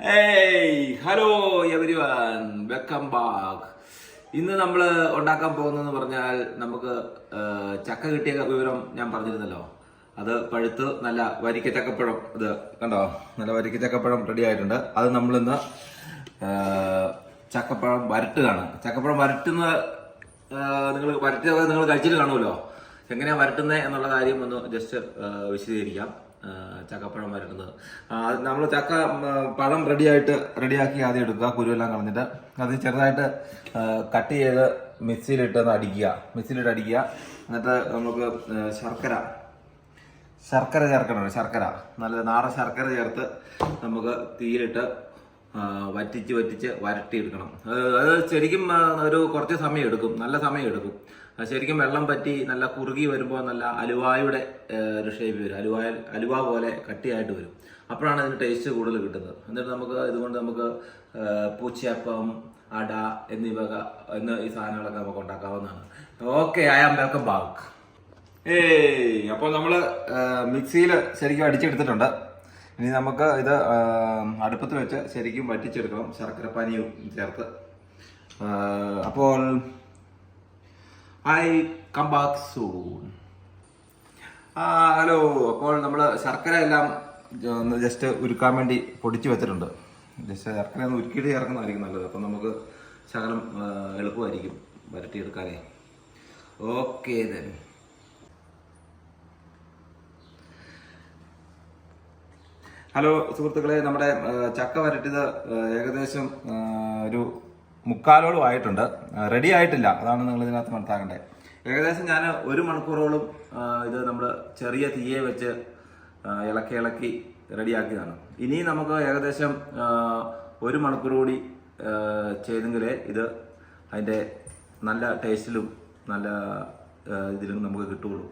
Hello everyone, welcome back. ഇന്ന് നമ്മൾ ഉണ്ടാക്കാൻ പോകുന്നതെന്ന് പറഞ്ഞാൽ നമുക്ക് ചക്ക കിട്ടിയ വിവരം ഞാൻ പറഞ്ഞിരുന്നല്ലോ. അത് പഴുത്ത് നല്ല വരിക്ക ചക്കപ്പഴം, ഇത് കണ്ടോ, നല്ല വരിക്ക ചക്കപ്പഴം റെഡി ആയിട്ടുണ്ട്. അത് നമ്മളിന്ന് ചക്കപ്പഴം വരട്ടുകയാണ്. ചക്കപ്പഴം വരട്ടുന്ന നിങ്ങൾ കഴിച്ചിട്ട് കാണുമല്ലോ. എങ്ങനെയാ വരട്ടുന്നത് എന്നുള്ള കാര്യം ഒന്ന് ജസ്റ്റ് വിശദീകരിക്കാം. ചക്കപ്പഴം വരട്ടുന്നത്, നമ്മൾ ചക്ക പഴം റെഡിയാക്കി ആദ്യം എടുക്കുക, കുരുവെല്ലാം കളഞ്ഞിട്ട് അത് ചെറുതായിട്ട് കട്ട് ചെയ്ത് മിക്സിയിലിട്ട് അടിക്കുക. എന്നിട്ട് നമുക്ക് ശർക്കര ചേർക്കണം. ശർക്കര, നല്ല നാടൻ ശർക്കര ചേർത്ത് നമുക്ക് തീയിലിട്ട് വറ്റിച്ച് വരട്ടിയെടുക്കണം. അത് ശരിക്കും ഒരു കുറച്ച് സമയം എടുക്കും, നല്ല സമയം എടുക്കും. ശരിക്കും വെള്ളം പറ്റി നല്ല കുറുകി വരുമ്പോൾ നല്ല അലുവായുടെ ഒരു ഷേപ്പ് വരും, അലുവ പോലെ കട്ടിയായിട്ട് വരും. അപ്പോഴാണ് അതിന് ടേസ്റ്റ് കൂടുതൽ കിട്ടുന്നത്. എന്നിട്ട് ഇതുകൊണ്ട് നമുക്ക് പൂച്ചയപ്പം, അട എന്നീ സാധനങ്ങളൊക്കെ നമുക്ക് ഉണ്ടാക്കാവുന്നതാണ്. Okay, I am welcome back. അപ്പോൾ നമ്മൾ മിക്സിയിൽ ശരിക്കും അടിച്ചെടുത്തിട്ടുണ്ട്. ഇനി നമുക്ക് ഇത് അടുപ്പത്ത് വെച്ച് ശരിക്കും വറ്റിച്ചെടുക്കണം, ശർക്കരപ്പാനിയും ചേർത്ത്. അപ്പോൾ I come back soon. Hello. അപ്പോൾ നമ്മൾ ശർക്കര എല്ലാം ഒന്ന് ജസ്റ്റ് ഉരുക്കാൻ വേണ്ടി പൊടിച്ചു വെച്ചിട്ടുണ്ട്. ജസ്റ്റ് ശർക്കര ഒന്ന് ഉരുക്കിയിട്ട് ചേർക്കുന്നതായിരിക്കും നല്ലത്. അപ്പം നമുക്ക് ശകലം എളുപ്പമായിരിക്കും വരട്ടിയെടുക്കാനേ. Okay then. ഹലോ സുഹൃത്തുക്കളെ, നമ്മുടെ ചക്ക വരട്ടിയത് ഏകദേശം ഒരു മുക്കാലോളം ആയിട്ടുണ്ട്. റെഡി ആയിട്ടില്ല, അതാണ് നിങ്ങൾ ഇതിനകത്ത് മനസ്സിലാക്കേണ്ടത്. ഏകദേശം ഞാൻ 1 മണിക്കൂറോളം ഇത് നമ്മൾ ചെറിയ തീയെ വെച്ച് ഇളക്കി റെഡിയാക്കിയതാണ്. ഇനി നമുക്ക് ഏകദേശം 1 മണിക്കൂർ കൂടി ചെയ്തെങ്കിലേ ഇത് അതിൻ്റെ നല്ല ടേസ്റ്റിലും നല്ല ഇതിലും നമുക്ക് കിട്ടുകയുള്ളൂ.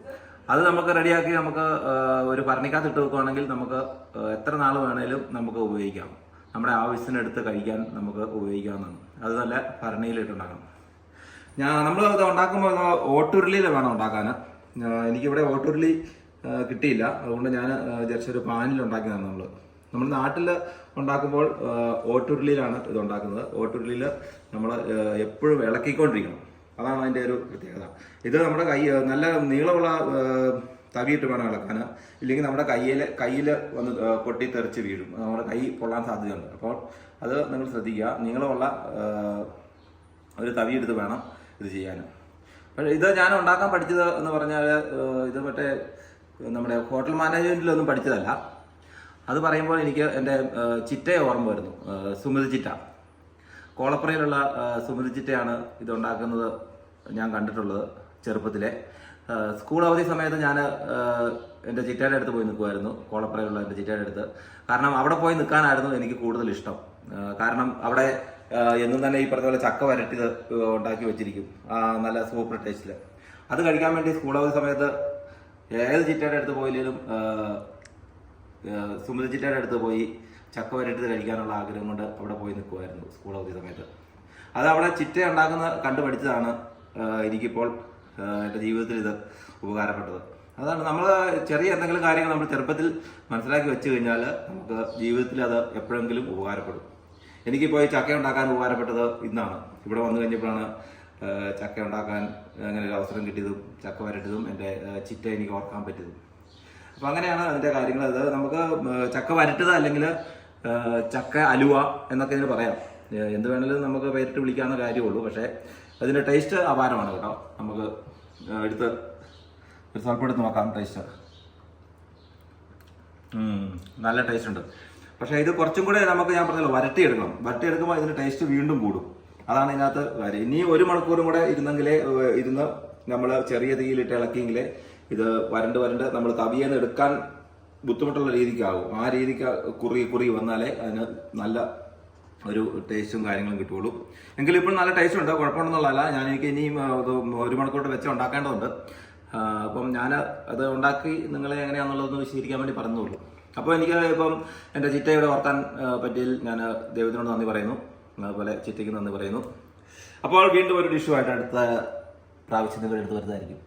അത് നമുക്ക് റെഡിയാക്കി നമുക്ക് ഒരു ഭരണിക്കകത്ത് ഇട്ട് വെക്കുകയാണെങ്കിൽ നമുക്ക് എത്ര നാൾ വേണേലും നമുക്ക് ഉപയോഗിക്കാം. നമ്മുടെ ആവശ്യത്തിനെടുത്ത് കഴിക്കാൻ നമുക്ക് ഉപയോഗിക്കാവുന്നതാണ്. അത് നല്ല ഭരണിയിലിട്ടുണ്ടാക്കണം. നമ്മൾ ഇത് ഉണ്ടാക്കുമ്പോൾ ഓട്ടുരുളിയിൽ വേണം ഉണ്ടാക്കാൻ. എനിക്കിവിടെ ഓട്ടുരുളി കിട്ടിയില്ല, അതുകൊണ്ട് ഞാൻ ജസ്റ്റ് ഒരു പാനിൽ ഉണ്ടാക്കിയതാണ്. നമ്മൾ നാട്ടിൽ ഉണ്ടാക്കുമ്പോൾ ഓട്ടുരുളിയിലാണ് ഇത് ഉണ്ടാക്കുന്നത്. ഓട്ടുരുളിയിൽ നമ്മൾ എപ്പോഴും ഇളക്കിക്കൊണ്ടിരിക്കണം, അതാണ് അതിൻ്റെ ഒരു പ്രത്യേകത. ഇത് നമ്മുടെ നല്ല നീളമുള്ള തവിയിട്ട് വേണം ഇളക്കാൻ, ഇല്ലെങ്കിൽ നമ്മുടെ കയ്യിൽ വന്ന് പൊട്ടിത്തെറിച്ച് വീഴും, നമ്മുടെ കൈ പൊള്ളാൻ സാധ്യതയുണ്ട്. അപ്പോൾ അത് നിങ്ങൾ ശ്രദ്ധിക്കുക, നീളമുള്ള ഒരു തവിയെടുത്ത് വേണം ഇത് ചെയ്യാൻ. പക്ഷേ ഇത് ഞാൻ ഉണ്ടാക്കാൻ പഠിച്ചത് എന്ന് പറഞ്ഞാൽ ഇത് നമ്മുടെ ഹോട്ടൽ മാനേജ്മെൻറ്റിലൊന്നും പഠിച്ചതല്ല. അത് പറയുമ്പോൾ എനിക്ക് എൻ്റെ ചിറ്റയെ ഓർമ്മ വരുന്നു. സുമതി ചിറ്റ, കോളപ്പുറയിലുള്ള സുമതി ചിറ്റയാണ് ഇതുണ്ടാക്കുന്നത് ഞാൻ കണ്ടിട്ടുള്ളത് ചെറുപ്പത്തിലെ. സ്കൂൾ അവധി സമയത്ത് ഞാൻ എൻ്റെ ചിറ്റയുടെ അടുത്ത് പോയി നിൽക്കുമായിരുന്നു, കോളപ്പുറയിലുള്ള എൻ്റെ ചിറ്റയുടെ അടുത്ത്. കാരണം അവിടെ പോയി നിൽക്കാനായിരുന്നു എനിക്ക് കൂടുതൽ ഇഷ്ടം. കാരണം അവിടെ എന്നും തന്നെ ഈ പറഞ്ഞ പോലെ ചക്ക വരട്ടിയത് ഉണ്ടാക്കി വെച്ചിരിക്കും, നല്ല സൂപ്പർ ടേസ്റ്റിൽ. അത് കഴിക്കാൻ വേണ്ടി സ്കൂൾ അവധി സമയത്ത് ഏത് ചിറ്റയുടെ അടുത്ത് പോയില്ലെങ്കിലും സുമതി ചിറ്റയുടെ അടുത്ത് പോയി ചക്ക വരട്ടിയത് കഴിക്കാനുള്ള ആഗ്രഹം കൊണ്ട് അവിടെ പോയി നിൽക്കുമായിരുന്നു സ്കൂൾ അവധി സമയത്ത്. അത് അവിടെ ചിറ്റ ഉണ്ടാക്കുന്ന കണ്ടു പഠിച്ചതാണ് എനിക്കിപ്പോൾ എൻ്റെ ജീവിതത്തിൽ ഇത് ഉപകാരപ്പെട്ടത്. അതാണ്, നമ്മൾ ചെറിയ എന്തെങ്കിലും കാര്യങ്ങൾ നമ്മൾ ചെറുപ്പത്തിൽ മനസ്സിലാക്കി വെച്ച് കഴിഞ്ഞാൽ നമുക്ക് ജീവിതത്തിൽ അത് എപ്പോഴെങ്കിലും ഉപകാരപ്പെടും. എനിക്കിപ്പോൾ ഈ ചക്ക ഉണ്ടാക്കാൻ ഉപകാരപ്പെട്ടത് ഇന്നാണ്. ഇവിടെ വന്നു കഴിഞ്ഞപ്പോഴാണ് ചക്ക ഉണ്ടാക്കാൻ അങ്ങനെ ഒരു അവസരം കിട്ടിയതും ചക്ക വരട്ടിയതും എൻ്റെ ചിറ്റ എനിക്ക് ഓർക്കാൻ പറ്റിയതും. അപ്പം അങ്ങനെയാണ് അതിൻ്റെ കാര്യങ്ങൾ. അത് നമുക്ക് ചക്ക വരട്ടുക അല്ലെങ്കിൽ ചക്ക അലുവ എന്നൊക്കെ ഇതിന് പറയാം. എന്ത് വേണമെങ്കിലും നമുക്ക് പേരിട്ട് വിളിക്കാവുന്ന കാര്യമുള്ളൂ. പക്ഷേ അതിൻ്റെ ടേസ്റ്റ് അപാരമാണ് കേട്ടോ. നമുക്ക് എടുത്ത് ഒരു സ്വല്പം എടുത്ത് നോക്കാം ടേസ്റ്റ്. നല്ല ടേസ്റ്റ് ഉണ്ട്. പക്ഷേ ഇത് കുറച്ചും കൂടെ നമുക്ക്, ഞാൻ പറഞ്ഞല്ലോ, വരട്ടിയെടുക്കുമ്പോൾ ഇതിൻ്റെ ടേസ്റ്റ് വീണ്ടും കൂടും. അതാണ് ഇതിനകത്ത് കാര്യം. ഇനി 1 മണിക്കൂറും കൂടെ ഇരുന്ന് നമ്മൾ ചെറിയ തീയിലിട്ട് ഇളക്കിയെങ്കിലേ ഇത് വരണ്ട് നമ്മൾ തവിയെന്ന് എടുക്കാൻ ബുദ്ധിമുട്ടുള്ള രീതിക്കാകും. ആ രീതിക്ക് കുറുകി വന്നാലേ അതിന് നല്ല ഒരു ടേസ്റ്റും കാര്യങ്ങളും കിട്ടുള്ളൂ. എങ്കിലും ഇപ്പോൾ നല്ല ടേസ്റ്റ് ഉണ്ട്, കുഴപ്പമുണ്ടെന്നുള്ളതല്ല. എനിക്ക് ഇനിയും 1 മണിക്കൂർ വെച്ച് ഉണ്ടാക്കേണ്ടതുണ്ട്. അപ്പം ഞാൻ അത് ഉണ്ടാക്കി നിങ്ങളെ എങ്ങനെയാണെന്നുള്ളതൊന്ന് വിശദീകരിക്കാൻ വേണ്ടി പറഞ്ഞുള്ളൂ. അപ്പോൾ എനിക്ക് ഇപ്പം എൻ്റെ ചിറ്റയുടെ ഓർക്കാൻ പറ്റിയതിൽ ഞാൻ ദൈവത്തിനോട് നന്ദി പറയുന്നു, അതുപോലെ ചിറ്റയ്ക്ക് നന്ദി പറയുന്നു. അപ്പോൾ വീണ്ടും ഒരു ഡിഷുമായിട്ട് അടുത്ത പ്രാവശ്യം നിങ്ങൾ എടുത്ത് വരുന്നതായിരിക്കും.